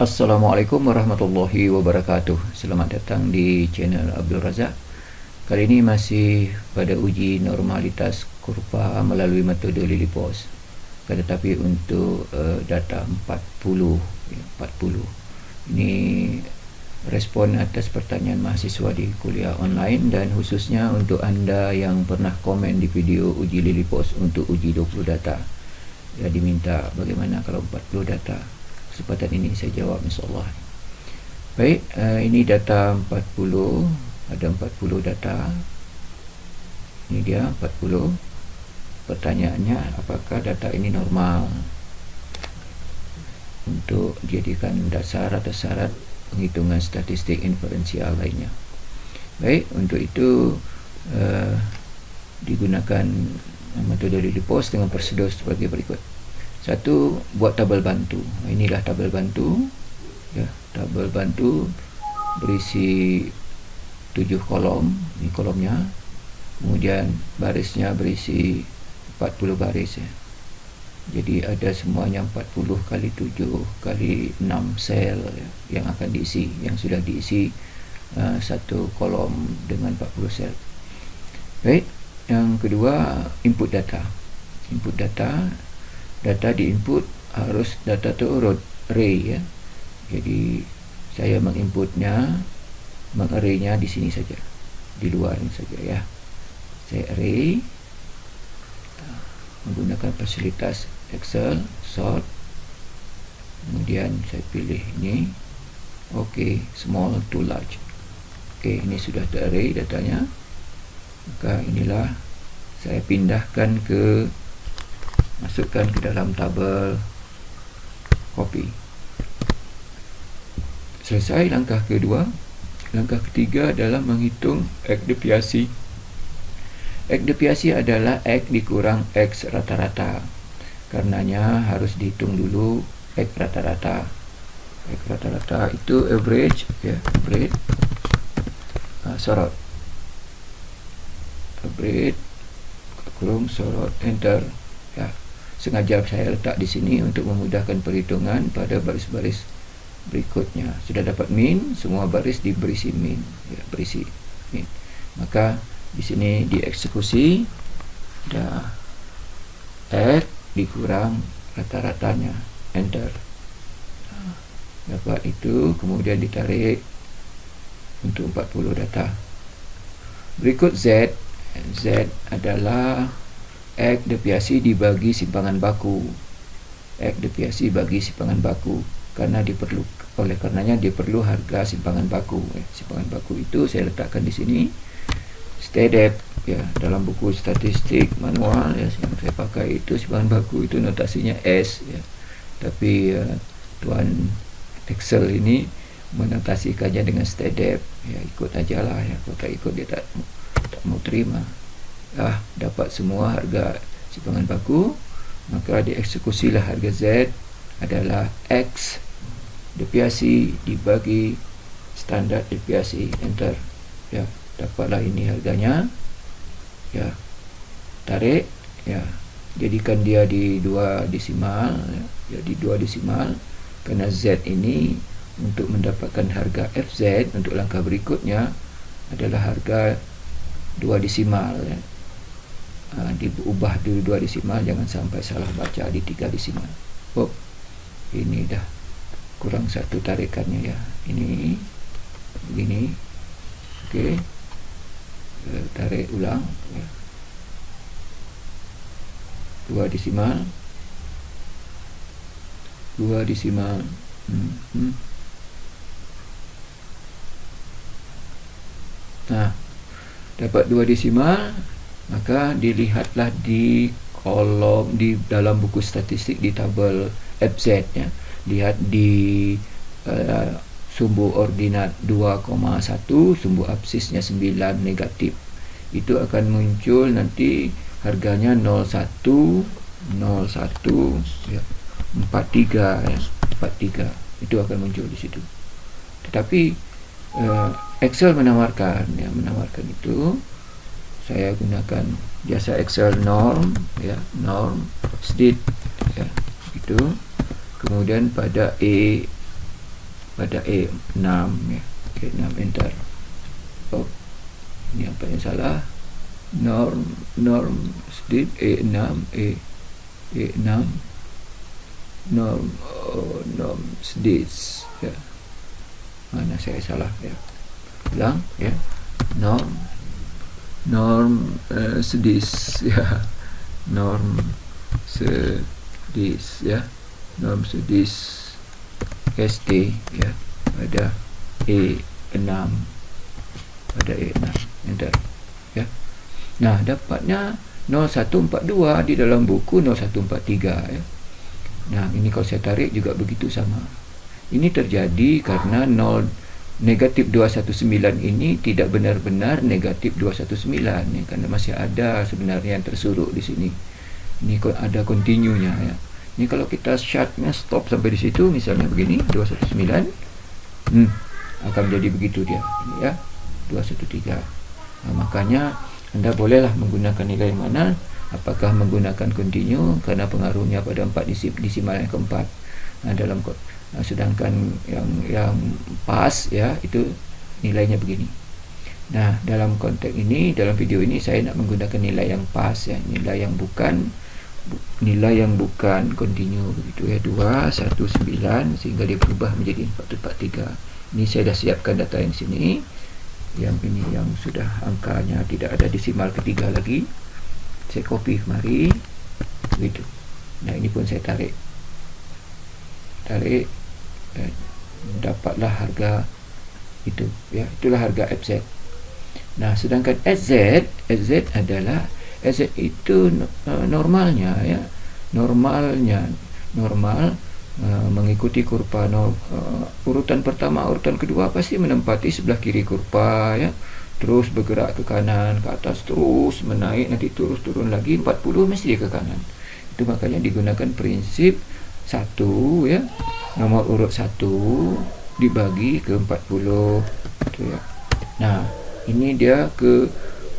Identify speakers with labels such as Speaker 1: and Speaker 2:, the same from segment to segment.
Speaker 1: Assalamualaikum warahmatullahi wabarakatuh. Selamat datang di channel Abdul Razak. Kali ini masih pada uji normalitas kurva melalui metode LilyPos. Tetapi untuk data 40. Ini respon atas pertanyaan mahasiswa di kuliah online, dan khususnya untuk anda yang pernah komen di video uji LilyPos untuk uji 20 data. Ya, diminta bagaimana kalau 40 data. Kesempatan ini saya jawab insyaAllah. Baik, ini data 40. Ada 40 data. Ini dia 40. Pertanyaannya, apakah data ini normal untuk dijadikan dasar atau syarat penghitungan statistik inferensial lainnya. Baik, untuk itu digunakan metode LilyPos dengan prosedur sebagai berikut. Satu, buat tabel bantu. Inilah tabel bantu. Ya, tabel bantu berisi 7 kolom. Ini kolomnya. Kemudian barisnya berisi 40 baris ya. Jadi ada semuanya 40 kali 7 kali 6 sel ya, yang akan diisi, yang sudah diisi satu kolom dengan 40 sel. Baik, yang kedua, input data. Input data. Data diinput harus data terurut, array ya. Jadi saya menginputnya, mengarraynya di sini saja, di luar ini saja ya. Saya array menggunakan fasilitas Excel, sort. Kemudian saya pilih ini, OK, small to large. OK, ini sudah terarray datanya. Maka inilah saya pindahkan masukkan ke dalam tabel copy. Selesai langkah kedua. Langkah ketiga adalah menghitung X deviasi. X deviasi adalah X dikurang X rata-rata. Karenanya harus dihitung dulu X rata-rata. X rata-rata itu average ya, average. Sorot. Average kurung sorot, enter ya. Sengaja saya letak di sini untuk memudahkan perhitungan pada baris-baris berikutnya. Sudah dapat min, semua baris berisi min, ya, berisi min. Maka di sini dieksekusi, dah X dikurang rata-ratanya, enter. Dapat itu, kemudian ditarik untuk 40 data. Berikut Z. Z adalah X deviasi dibagi simpangan baku. X deviasi bagi simpangan baku, karena oleh karenanya dia perlu harga simpangan baku. Simpangan baku itu saya letakkan di sini. STDEP ya, dalam buku statistik manual ya, yang saya pakai itu simpangan baku itu notasinya S ya. Tapi tuan Excel ini menotasikannya dengan STDEP ya, ikut aja lah ya. Kalau tak ikut dia tak mau terima. Dapat semua harga simpangan baku, maka dieksekusilah harga Z adalah X deviasi dibagi standar deviasi, enter ya. Dapatlah ini harganya ya, tarik ya, jadikan dia di 2 desimal ya, di 2 desimal, karena Z ini untuk mendapatkan harga FZ untuk langkah berikutnya adalah harga 2 desimal ya. Diubah di 2 desimal, jangan sampai salah baca di 3 desimal. Ini dah kurang 1 tarikannya ya, ini begini. Oke, tarik ulang ya. 2 desimal 2 desimal. Nah, dapat 2 desimal, maka dilihatlah di kolom di dalam buku statistik di tabel FZ ya. Lihat di sumbu ordinat 2,1, sumbu absisnya 9 negatif. Itu akan muncul nanti harganya 01 ya, 43 ya, 43. Itu akan muncul di situ. Tetapi Excel menawarkan itu. Saya gunakan jasa Excel norm ya, norm SDIT ya, itu. Kemudian pada pada E6 ya. E6 enter. Oh, ini apa yang salah? Norm sedikit E6 E6 norm sedikit ya. Mana saya salah ya. Ulang ya. Norm sedis ya. Norm sedis ya. Norm sedis ST ya pada E6 enter ya. Nah, dapatnya 0142 di dalam buku 0143 ya. Nah, ini kalau saya tarik juga begitu sama. Ini terjadi karena negatif 219 ini tidak benar-benar negatif 219 ya, karena masih ada sebenarnya yang tersuruh di sini. Ini ada continue-nya ya. Ini kalau kita shut-nya stop sampai di situ, misalnya begini 219, akan menjadi begitu dia ya, 213. Nah, makanya Anda bolehlah menggunakan nilai mana, apakah menggunakan continue karena pengaruhnya pada 4 desimal yang keempat. Nah, sedangkan yang pas ya itu nilainya begini. Nah, dalam konteks ini, dalam video ini saya nak menggunakan nilai yang pas ya, nilai yang bukan continue begitu ya, 219 sehingga dia berubah menjadi 443. Ini saya dah siapkan data yang sini. Yang ini yang sudah angkanya tidak ada desimal ketiga lagi. Saya copy kemari begitu. Nah, ini pun saya tarik dapatlah harga itu ya, itulah harga FZ. Nah, sedangkan SZ itu normalnya ya, normal mengikuti kurva urutan pertama, urutan kedua pasti menempati sebelah kiri kurva ya, terus bergerak ke kanan, ke atas, terus menaik, nanti terus turun lagi, 40 mesti dia ke kanan. Itu makanya digunakan prinsip 1 ya, nomor urut 1 dibagi ke 40 itu ya. Nah, ini dia ke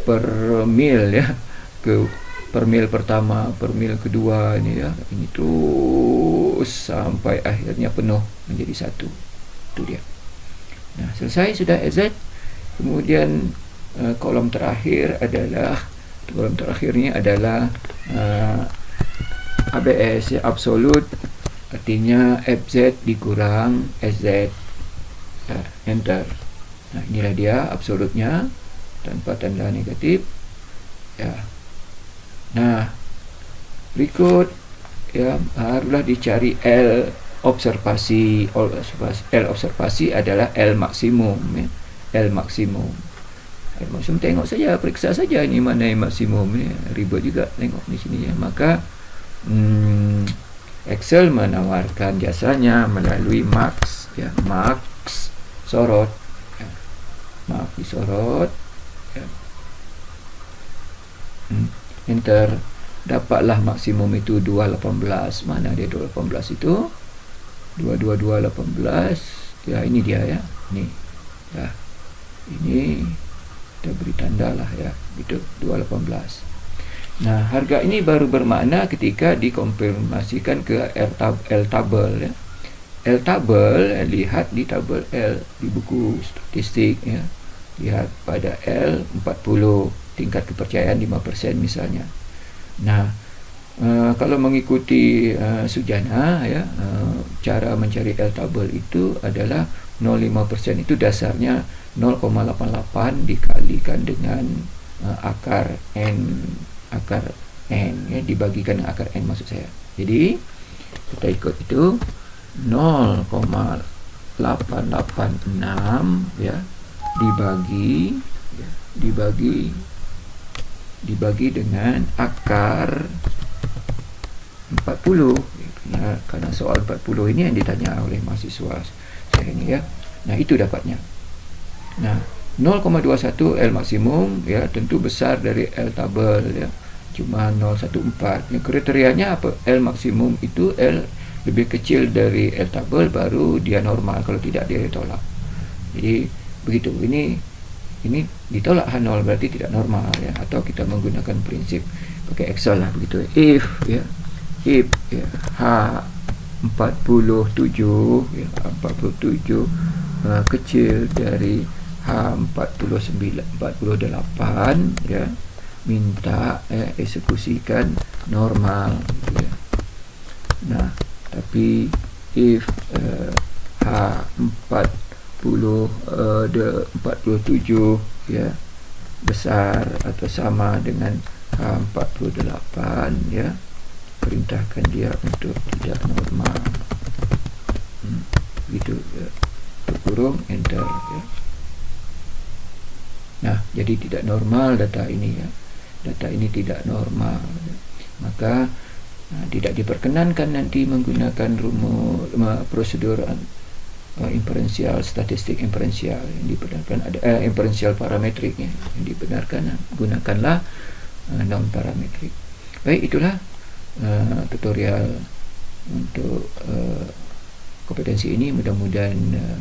Speaker 1: per mil ya, ke per mil pertama, per mil kedua ini ya, ini terus sampai akhirnya penuh menjadi 1. Itu dia. Nah, selesai sudah SZ. Kemudian kolom terakhirnya adalah ABS ya, absolut, artinya FZ dikurang SZ. Enter. Nah, inilah dia absolutnya tanpa tanda negatif ya. Nah, berikut ya, haruslah dicari L observasi. L observasi adalah L maksimum ya. L maksimum tengok saja, periksa saja ini mana yang maksimum ya. Ribet juga tengok di sini ya. Maka Excel menawarkan jasanya melalui max ya, max sorot ya. Max disorot ya. Enter. Dapatlah maksimum itu 218. Mana dia 218 itu? 22218 ya, ini dia ya, ini ya, ini kita beri tanda lah ya, itu 218. Nah, harga ini baru bermakna ketika dikonfirmasikan ke L tabel ya. L tabel, lihat di tabel L di buku statistik ya. Lihat pada L 40, tingkat kepercayaan 5% misalnya. Nah, kalau mengikuti Sujana ya, cara mencari L tabel itu adalah 0,5%, itu dasarnya 0,88 dikalikan dengan akar N ya, dibagikan dengan akar N maksud saya. Jadi kita ikut itu 0,886 ya, dibagi dengan akar 40 ya, karena soal 40 ini yang ditanya oleh mahasiswa saya ini ya. Nah, itu dapatnya. Nah, 0,21 L maksimum ya, tentu besar dari L tabel ya, cuma 0,14. Yang kriterianya apa? L maksimum itu L lebih kecil dari L tabel baru dia normal, kalau tidak dia ditolak. Jadi begitu. Ini ditolak H0 berarti tidak normal ya, atau kita menggunakan prinsip pakai Excel lah begitu. If ya H 47 ya, 47 kecil dari H49 48 ya, minta eksekusikan normal ya. Nah, tapi if H47 ya besar atau sama dengan H48 ya, perintahkan dia untuk tidak normal. Gitu ya. Kurung enter ya. Nah, jadi tidak normal data ini ya. Data ini tidak normal. Maka tidak diperkenankan nanti menggunakan prosedur inferensial, statistik inferensial. Yang dibenarkan ada inferensial parametriknya. Yang dibenarkan gunakanlah non parametrik. Baik, itulah tutorial untuk kompetensi ini. Mudah-mudahan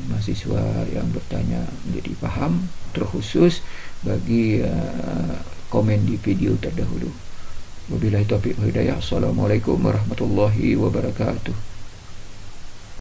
Speaker 1: mahasiswa yang bertanya menjadi faham, terkhusus bagi komen di video terdahulu. Wabillahi taufiq wal hidayah. Assalamualaikum warahmatullahi wabarakatuh.